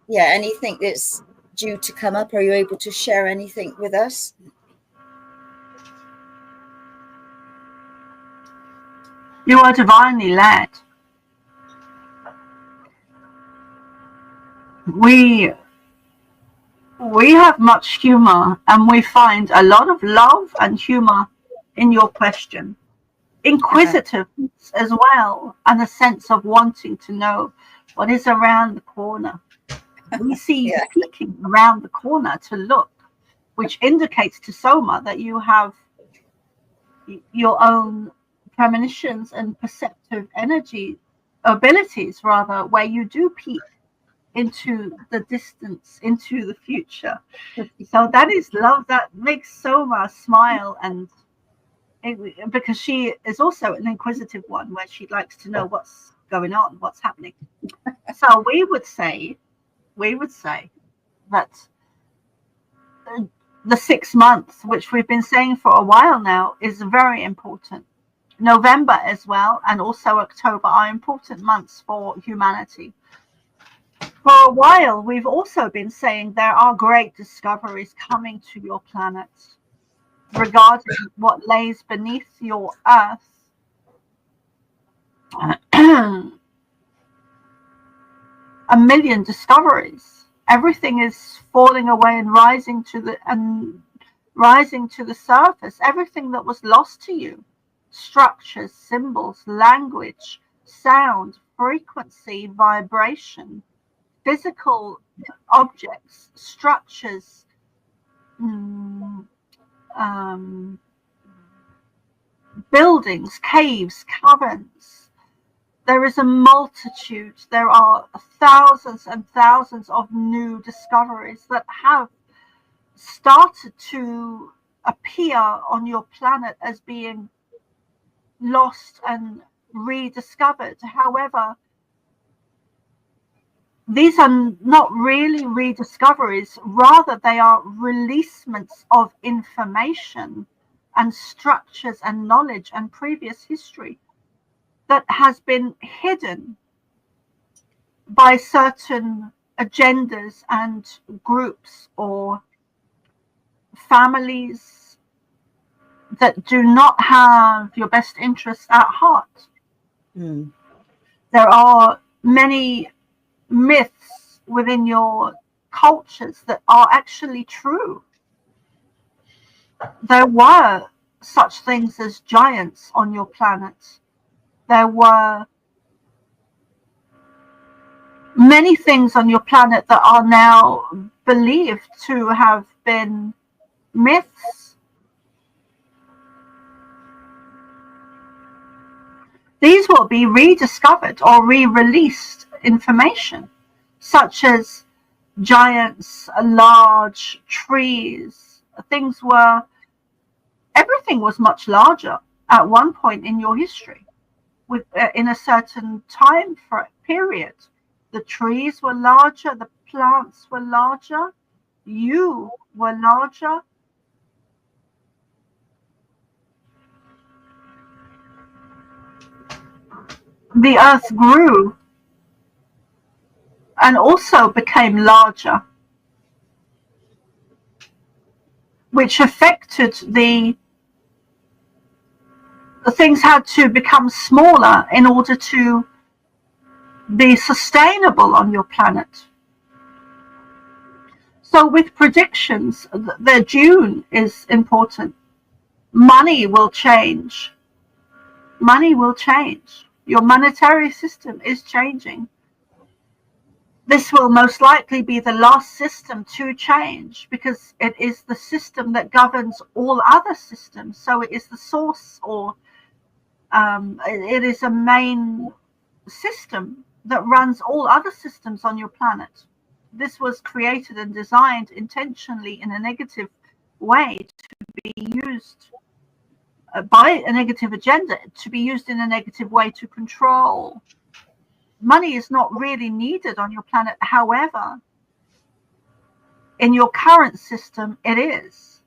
anything that's due to come up? Are you able to share anything with us?
You are divinely led. We have much humor, and we find a lot of love and humor in your question. Inquisitiveness as well, and a sense of wanting to know what is around the corner. We see you peeking around the corner to look, which indicates to Soma that you have your own premonitions and perceptive energy abilities, rather, where you do peek into the distance, into the future. So that is love. That makes Soma smile, and because she is also an inquisitive one, where she likes to know what's going on, what's happening. So we would say that the 6 months, which we've been saying for a while now, is very important. November as well, and also October, are important months for humanity. For a while, we've also been saying there are great discoveries coming to your planet regarding what lays beneath your earth. A million discoveries. Everything is falling away and rising to the surface. Everything that was lost to you. Structures, symbols, language, sound, frequency, vibration, physical objects, structures, buildings, caves, caverns. There is a multitude. There are thousands and thousands of new discoveries that have started to appear on your planet as being lost and rediscovered. However, these are not really rediscoveries, rather they are releasements of information and structures and knowledge and previous history that has been hidden by certain agendas and groups or families that do not have your best interests at heart. There are many myths within your cultures that are actually true. There were such things as giants on your planet. There were many things on your planet that are now believed to have been myths. These will be rediscovered or re-released information, such as giants, large trees. Everything was much larger at one point in your history, in a certain time period. The trees were larger, the plants were larger, you were larger. The earth grew and also became larger, which affected the things had to become smaller in order to be sustainable on your planet. So with predictions, the June is important. Money will change. Money will change. Your monetary system is changing. this will most likely be the last system to change, because it is the system that governs all other systems. So it is the source, or it is a main system that runs all other systems on your planet. This was created and designed intentionally in a negative way to be used by a negative agenda, to be used in a negative way to control. Money is not really needed on your planet. However, in your current system, it is.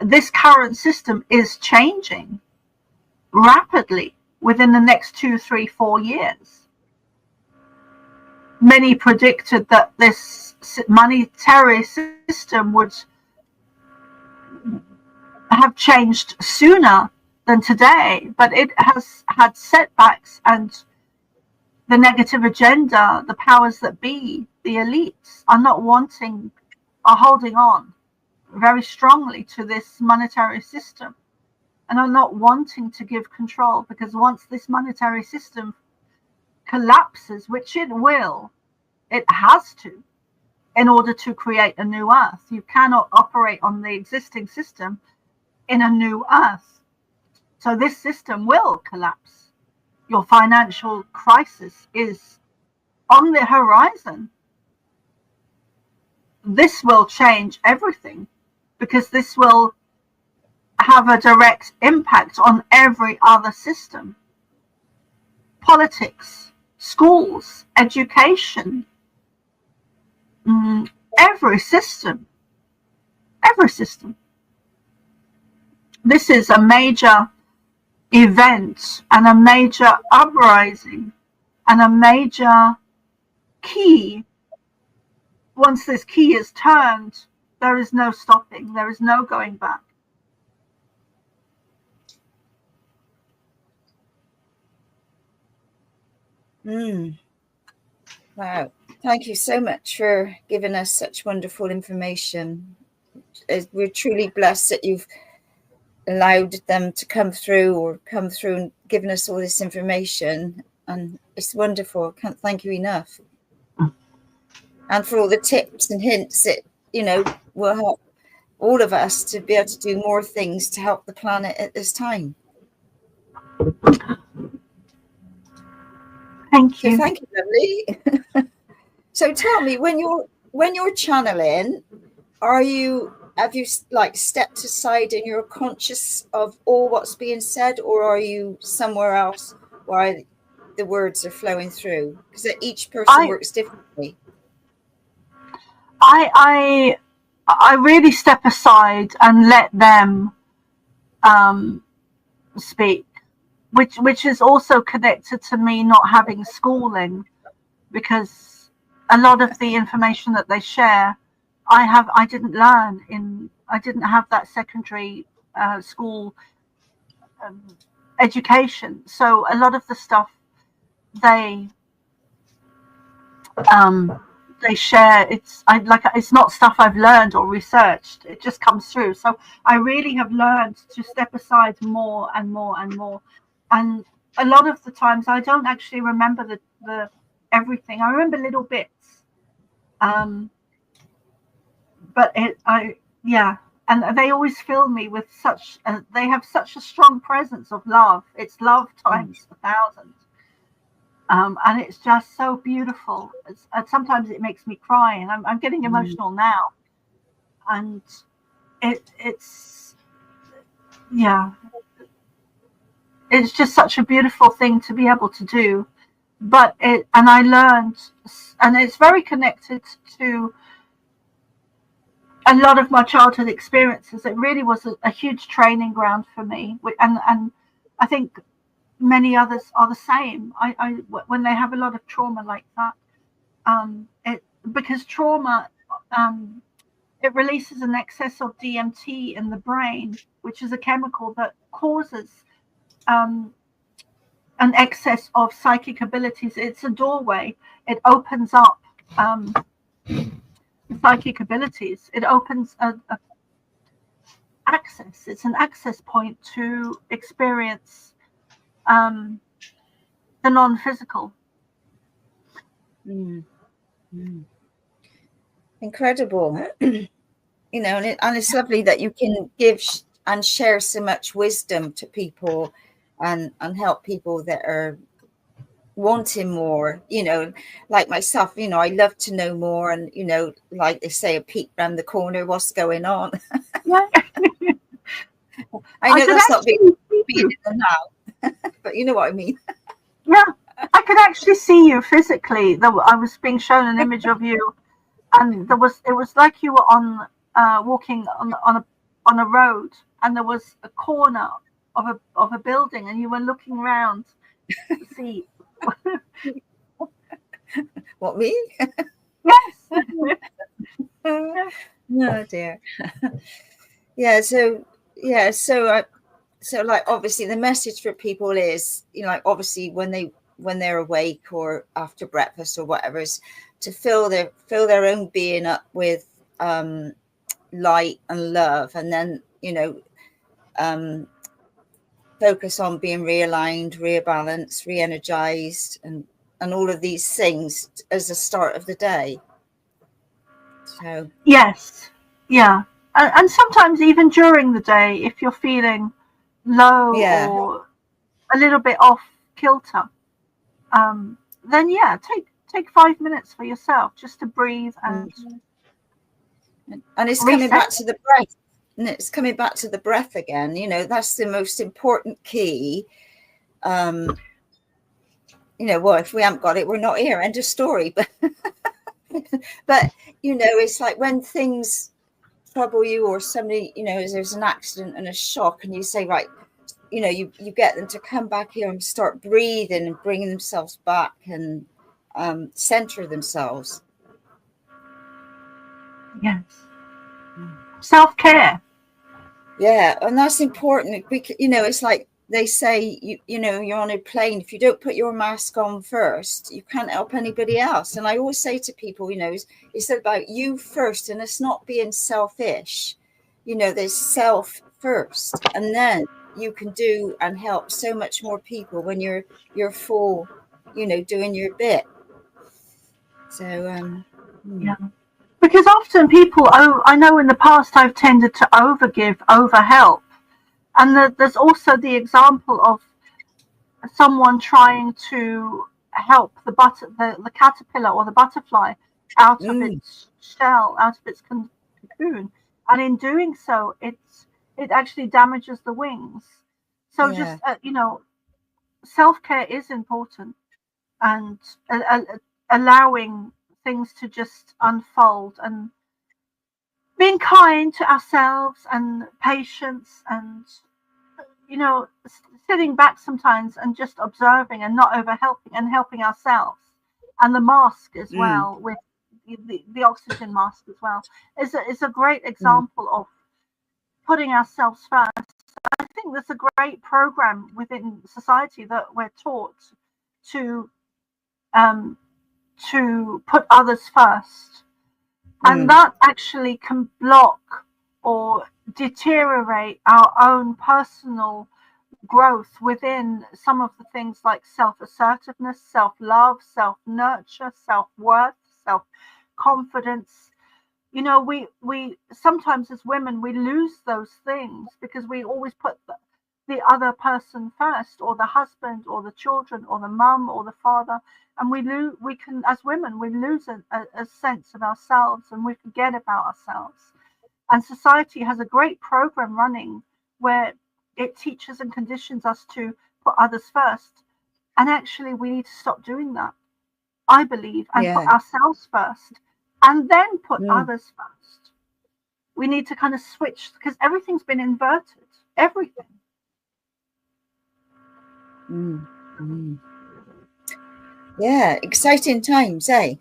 This current system is changing rapidly within the next 2, 3, 4 years. Many predicted that this monetary system would have changed sooner than today, but it has had setbacks, and the negative agenda, the powers that be, the elites are holding on very strongly to this monetary system, and are not wanting to give control, because once this monetary system collapses, which it will, it has to, in order to create a new earth. You cannot operate on the existing system in a new earth. So this system will collapse. Your financial crisis is on the horizon. This will change everything, because this will have a direct impact on every other system. Politics, schools, education, every system. This is a major event, and a major uprising, and a major key. Once this key is turned, there is no stopping, there is no going back.
Wow. Thank you so much for giving us such wonderful information. We're truly blessed that you've allowed them to come through and given us all this information. And it's wonderful. I can't thank you enough. And for all the tips and hints that, will help all of us to be able to do more things to help the planet at this time.
Thank you.
So thank you, lovely. So tell me, when you're channeling, have you stepped aside and you're conscious of all what's being said, or are you somewhere else while the words are flowing through? Because each person works differently.
I really step aside and let them speak, which is also connected to me not having schooling, because a lot of the information that they share, I didn't learn I didn't have that secondary school education. So a lot of the stuff they share, it's not stuff I've learned or researched. It just comes through. So I really have learned to step aside more and more and more. And a lot of the times I don't actually remember the everything. I remember little bits. But and they always fill me with they have such a strong presence of love. It's love times 1,000. And it's just so beautiful. Sometimes it makes me cry, and I'm getting emotional now. And it's just such a beautiful thing to be able to do. And I learned, and it's very connected to a lot of my childhood experiences. It really was a huge training ground for me, and I think many others are the same. When they have a lot of trauma like that, because trauma, it releases an excess of DMT in the brain, which is a chemical that causes an excess of psychic abilities. It's a doorway. It opens up psychic abilities. It opens a access. It's an access point to experience the non-physical.
Mm. Mm. Incredible. You know, and it's lovely that you can give and share so much wisdom to people and help people that are wanting more, you know, like myself. You know, I love to know more, and, you know, like they say, a peek round the corner, what's going on.
Yeah.
I know that's not being
see
in the now, but you know what I mean.
Yeah, I could actually see you physically. I was being shown an image of you, and it was like you were walking on a road, and there was a corner of a building, and you were looking around to see.
What, me?
Yes.
Oh dear. Yeah. So so like, obviously the message for people is, you know, like, obviously when they're awake or after breakfast or whatever, is to fill their own being up with light and love, and then, you know, focus on being realigned, rebalanced, re-energized, and all of these things as the start of the day. So
Yes. Yeah. And sometimes even during the day, if you're feeling low
yeah,
or a little bit off kilter, then yeah, take 5 minutes for yourself just to breathe and
it's coming
reset.
back to the breath, and it's coming back to the breath again. You know, that's the most important key. You know, well, if we haven't got it, we're not here. End of story. But you know, it's like when things trouble you, or somebody, you know, there's an accident and a shock, and you say, right, you know, you get them to come back here and start breathing and bringing themselves back and center themselves.
Yes. Self-care.
Yeah, and that's important because, you know, it's like they say, you know, you're on a plane. If you don't put your mask on first, you can't help anybody else. And I always say to people, you know, it's about you first, and it's not being selfish. You know, there's self first, and then you can do and help so much more people when you're full, you know, doing your bit. So
Yeah. Because often people, I know in the past I've tended to overgive, overhelp. And there's also the example of someone trying to help the caterpillar or the butterfly out of its shell, out of its cocoon. And in doing so, it actually damages the wings. So just, you know, self-care is important, and allowing things to just unfold, and being kind to ourselves and patience, and, you know, sitting back sometimes and just observing and not over helping, and helping ourselves. And the mask as well, with the oxygen mask as well, is a great example of putting ourselves first. I think there's a great program within society that we're taught to put others first, and that actually can block or deteriorate our own personal growth within some of the things like self-assertiveness, self-love, self-nurture, self-worth, self-confidence. You know, we sometimes as women we lose those things because we always put the other person first, or the husband, or the children, or the mum, or the father, and we can, as women, we lose a sense of ourselves, and we forget about ourselves. And society has a great program running where it teaches and conditions us to put others first, and actually we need to stop doing that, I believe, and put ourselves first, and then put others first. We need to kind of switch, because everything's been inverted, everything.
Yeah, exciting times, eh?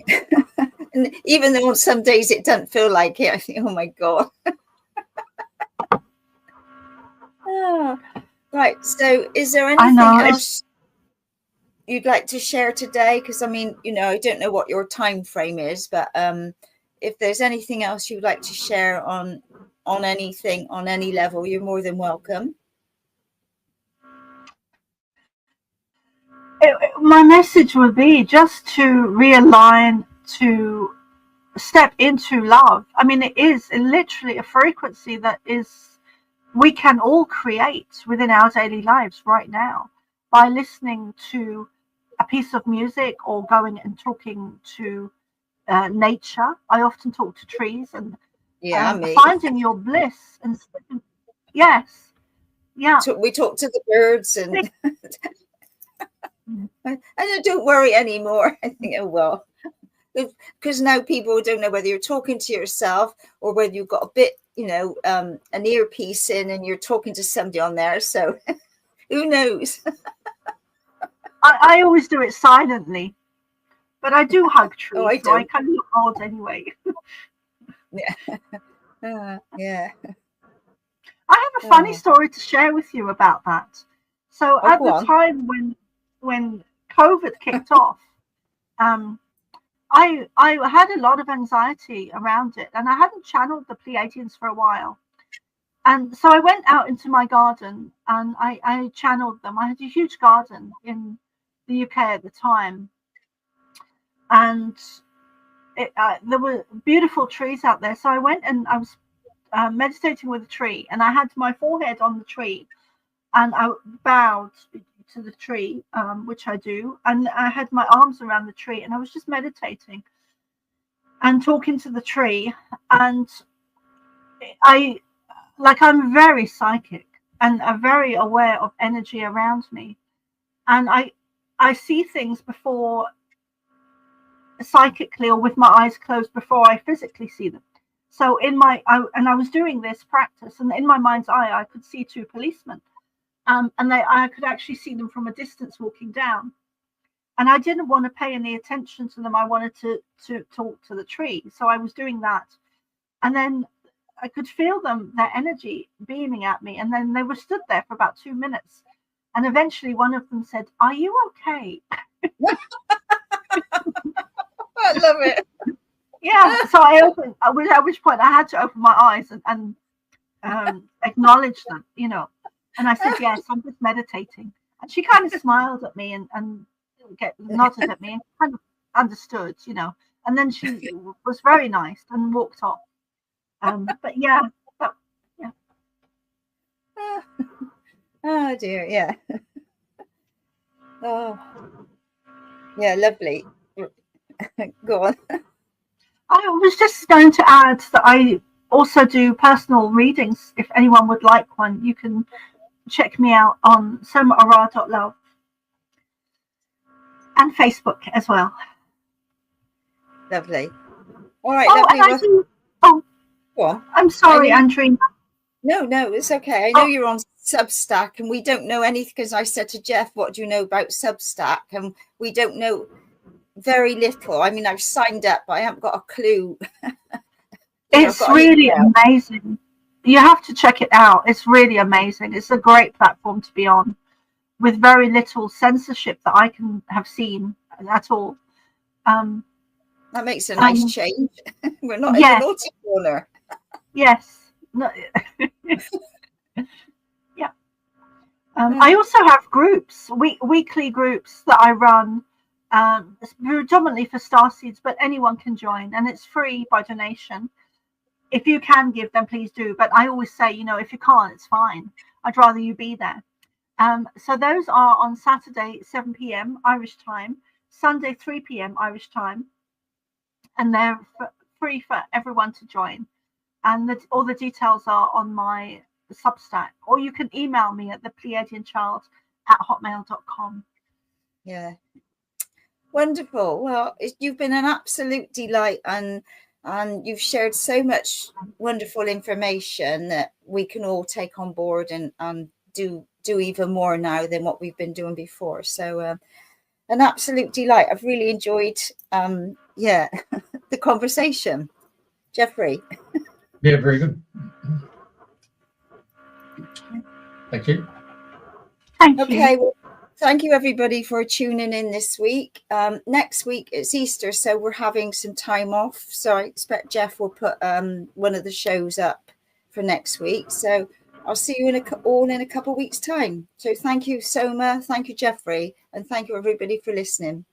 And even though on some days it doesn't feel like it, I think, oh my God. Right. So is there anything else you'd like to share today? Because I mean, you know, I don't know what your time frame is, but if there's anything else you'd like to share on anything, on any level, you're more than welcome.
My message would be just to realign, to step into love. I mean, it is literally a frequency that is, we can all create within our daily lives right now by listening to a piece of music or going and talking to nature. I often talk to trees and finding your bliss. And yes, yeah.
We talk to the birds and I don't worry anymore. I think, oh well, because now people don't know whether you're talking to yourself or whether you've got a bit, an earpiece in and you're talking to somebody on there. So who knows?
I always do it silently, but I do hug trees.
Oh, I
so I kind of look odd anyway.
Yeah.
I have a funny story to share with you about that. So at the time when COVID kicked off, I had a lot of anxiety around it, and I hadn't channeled the Pleiadians for a while. And so I went out into my garden and I channeled them. I had a huge garden in the UK at the time, and there were beautiful trees out there. So I went and I was meditating with a tree, and I had my forehead on the tree, and I bowed to the tree, which I do, and I had my arms around the tree, and I was just meditating and talking to the tree. And I'm very psychic and very aware of energy around me, and I see things before psychically or with my eyes closed before I physically see them. So I was doing this practice, and in my mind's eye I could see two policemen, and I could actually see them from a distance walking down, and I didn't want to pay any attention to them. I wanted to talk to the tree, so I was doing that, and then I could feel their energy beaming at me, and then they were stood there for about 2 minutes, and eventually one of them said, "Are you okay?"
I love it.
Yeah, so I opened, at which point I had to open my eyes and acknowledge them, and I said, "Yes, I'm just meditating." And she kind of smiled at me and nodded at me and kind of understood, and then she was very nice and walked off. But yeah.
Oh dear, yeah. Oh, yeah, lovely. Go on.
I was just going to add that I also do personal readings. If anyone would like one, you can check me out on Soma.Arah.love and Facebook as well.
Lovely. All right.
Go on. I'm sorry, Andrena.
No, it's okay. I know you're on Substack, and we don't know anything, because I said to Jeff, "What do you know about Substack?" And we don't know very little. I mean, I've signed up, but I haven't got a clue.
It's really amazing. You have to check it out. It's really amazing. It's a great platform to be on, with very little censorship that I can have seen at all.
That makes a nice change. We're not in the naughty corner.
Yes. No. Yeah. I also have groups, weekly groups that I run, predominantly for Starseeds, but anyone can join, and it's free by donation. If you can give, then please do. But I always say, if you can't, it's fine. I'd rather you be there. So those are on Saturday, 7 p.m. Irish time, Sunday, 3 p.m. Irish time, and they're free for everyone to join. And all the details are on my Substack, or you can email me at thepleiadianchild@hotmail.com.
Yeah. Wonderful. Well, you've been an absolute delight, and you've shared so much wonderful information that we can all take on board and do even more now than what we've been doing before. So an absolute delight. I've really enjoyed the conversation. Jeffrey.
Yeah, very good. Thank you.
Okay, well, thank you everybody for tuning in this week. Next week it's Easter, so we're having some time off. So I expect Jeff will put one of the shows up for next week. So I'll see you all in a couple of weeks' time. So thank you, Soma. Thank you, Jeffrey. And thank you, everybody, for listening.